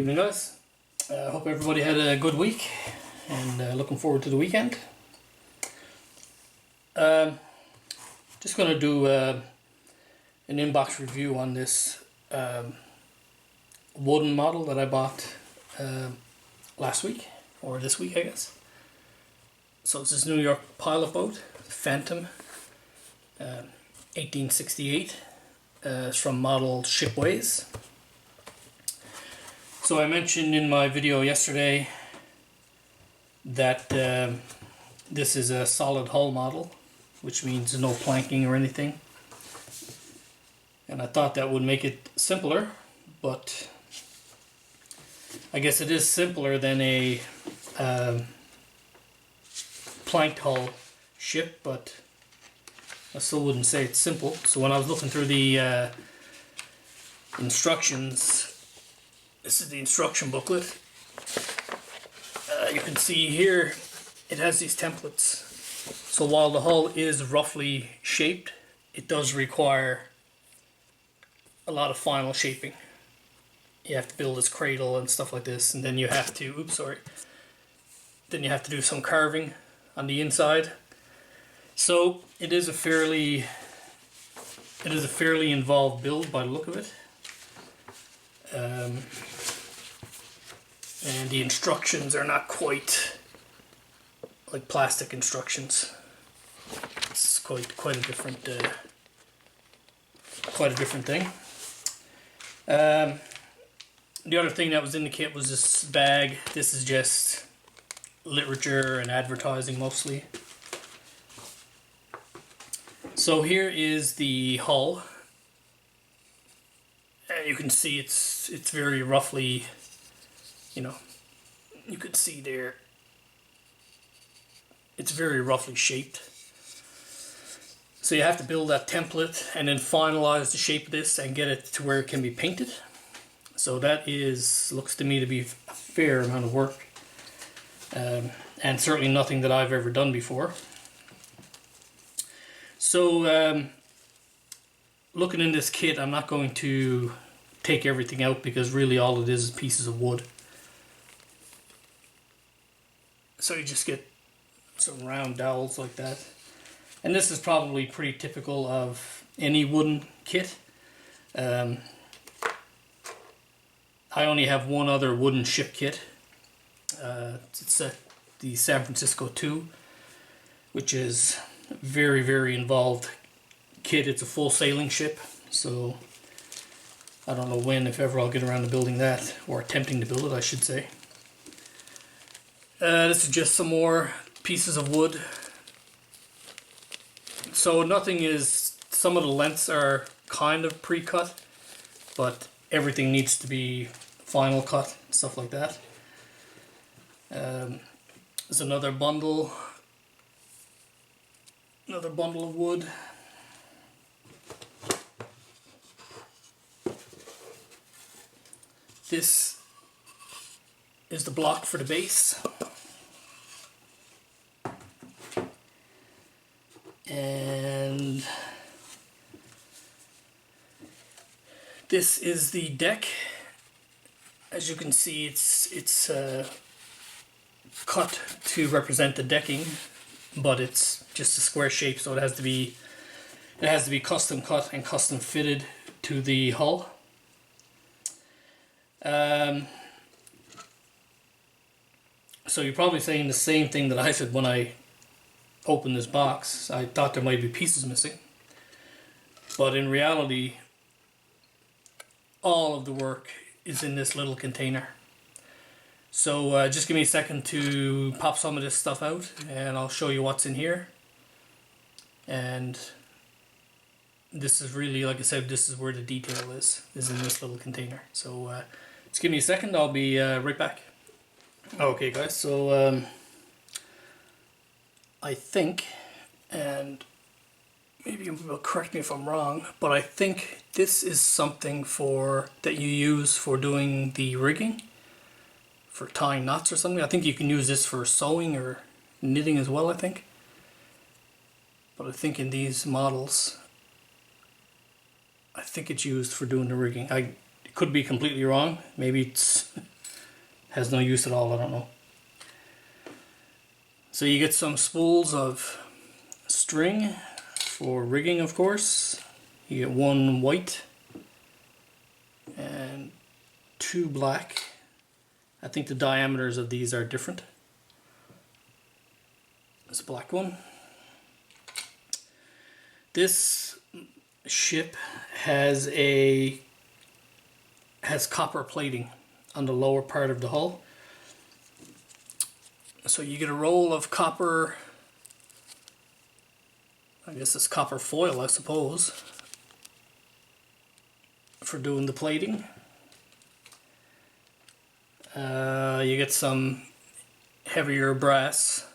Evening, guys. Hope everybody had a good week and looking forward to the weekend. Just going to do an inbox review on this wooden model that I bought last week, or this week I guess. So it's this New York pilot boat, Phantom, 1868. It's from model Shipways. So I mentioned in my video yesterday that this is a solid hull model, which means no planking or anything. And I thought that would make it simpler, but I guess it is simpler than a planked hull ship, but I still wouldn't say it's simple. So when I was looking through the instructions, this is the instruction booklet. You can see here it has these templates. So while the hull is roughly shaped, it does require a lot of final shaping. You have to build this cradle and stuff like this, and then you have to, then you have to do some carving on the inside. So it is a fairly involved build by the look of it. And the instructions are not quite like plastic instructions. It's quite a different thing. The other thing that was in the kit was this bag. This is just literature and advertising mostly. So here is the hull. You can see it's very roughly, you can see there, it's very roughly shaped. So you have to build that template and then finalize the shape of this and get it to where it can be painted. So that looks to me to be a fair amount of work, and certainly nothing that I've ever done before. So looking in this kit, I'm not going to take everything out because really all it is pieces of wood. So you just get some round dowels like that. And this is probably pretty typical of any wooden kit. I only have one other wooden ship kit. It's the San Francisco 2, which is a very, very involved kit. It's a full sailing ship, so I don't know when, if ever, I'll get around to building that, or attempting to build it, I should say. This is just some more pieces of wood. So some of the lengths are kind of pre-cut, but everything needs to be final cut, stuff like that. There's another bundle of wood. This is the block for the base. And this is the deck. As you can see, it's cut to represent the decking, but it's just a square shape, so it has to be custom cut and custom fitted to the hull. So you're probably saying the same thing that I said when I opened this box. I thought there might be pieces missing, but in reality all of the work is in this little container. So just give me a second to pop some of this stuff out and I'll show you what's in here. And this is really, like I said, this is where the detail is in this little container. So just give me a second, I'll be right back. Okay guys, so I think, and maybe you will correct me if I'm wrong, but I think this is something that you use for doing the rigging, for tying knots or something. I think you can use this for sewing or knitting as well, I think. But I think in these models, I think it's used for doing the rigging. I could be completely wrong. Maybe it's has no use at all, I don't know. So you get some spools of string for rigging, of course. You get one white and two black. I think the diameters of these are different. This black one. This ship has copper plating on the lower part of the hull. So you get a roll of copper, I guess it's copper foil, I suppose, for doing the plating. You get some heavier brass.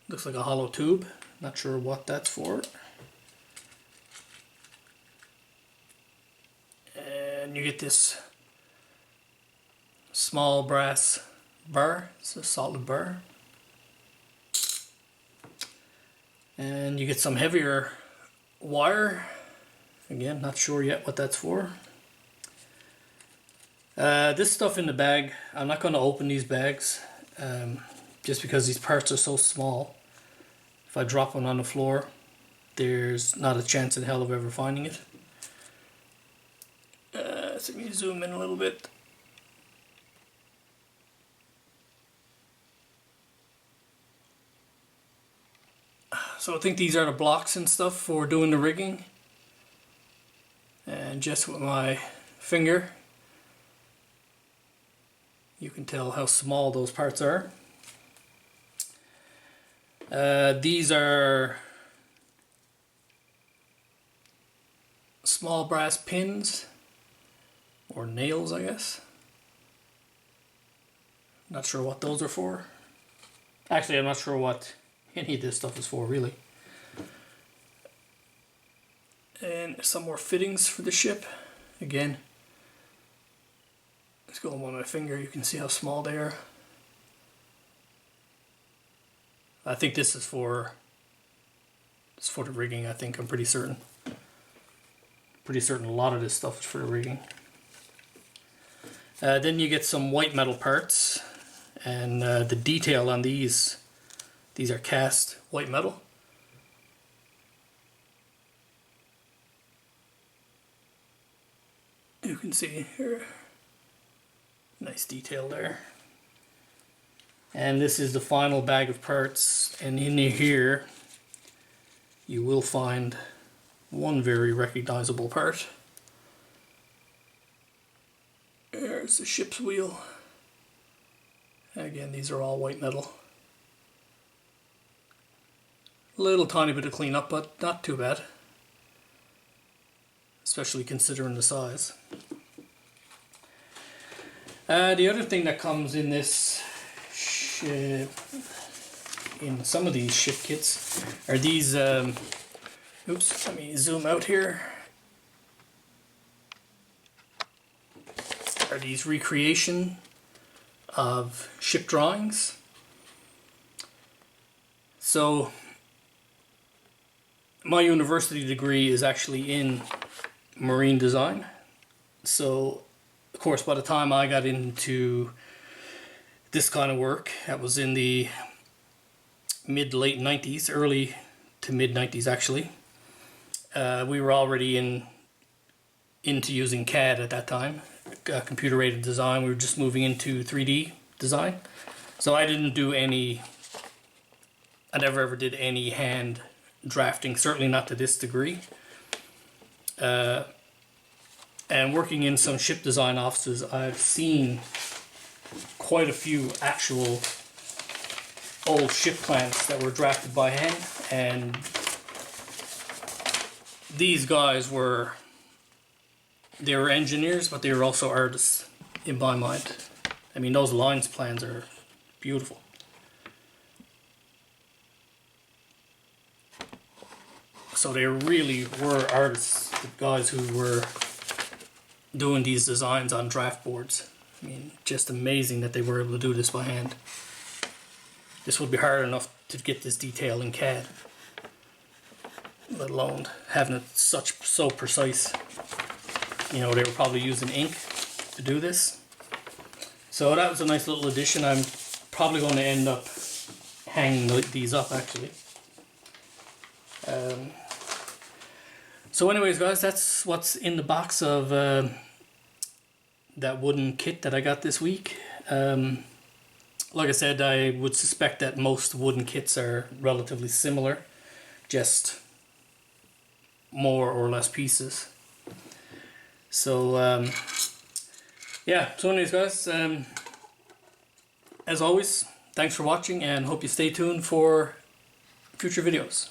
Looks like a hollow tube, not sure what that's for. And you get this small brass burr, it's a solid burr. And you get some heavier wire, again not sure yet what that's for. This stuff in the bag, I'm not going to open these bags just because these parts are so small. If I drop one on the floor, there's not a chance in hell of ever finding it. So let me zoom in a little bit. So I think these are the blocks and stuff for doing the rigging. And just with my finger, you can tell how small those parts are. These are small brass pins, or nails I guess. Not sure what those are for. Actually, I'm not sure what any of this stuff is for really. And some more fittings for the ship. Again, let's go on my finger, you can see how small they are. I think this is for the rigging, I think, I'm pretty certain. Pretty certain a lot of this stuff is for the rigging. Then you get some white metal parts, and the detail on these are cast white metal. You can see here, nice detail there. And this is the final bag of parts, and in here you will find one very recognizable part. There's the ship's wheel. Again, these are all white metal. A little tiny bit of cleanup, but not too bad, especially considering the size. The other thing that comes in this ship, in some of these ship kits, are these oops, let me zoom out here. Are these recreation of ship drawings. So my university degree is actually in marine design. So of course by the time I got into this kind of work, that was in the mid to late 90s, early to mid 90s actually. We were already into using CAD at that time, computer aided design. We were just moving into 3D design. So I didn't do any, I never ever did any hand drafting, certainly not to this degree. And working in some ship design offices, I've seen quite a few actual old ship plans that were drafted by hand, and these guys were, they were engineers, but they were also artists in my mind. I mean, those lines plans are beautiful. So they really were artists, the guys who were doing these designs on draft boards. I mean, just amazing that they were able to do this by hand. This would be hard enough to get this detail in CAD. let alone having it so precise. You know, they were probably using ink to do this. So that was a nice little addition. I'm probably going to end up hanging these up actually. So anyways guys, that's what's in the box of that wooden kit that I got this week. Like I said, I would suspect that most wooden kits are relatively similar, just more or less pieces. So yeah, so anyways guys, as always, thanks for watching and hope you stay tuned for future videos.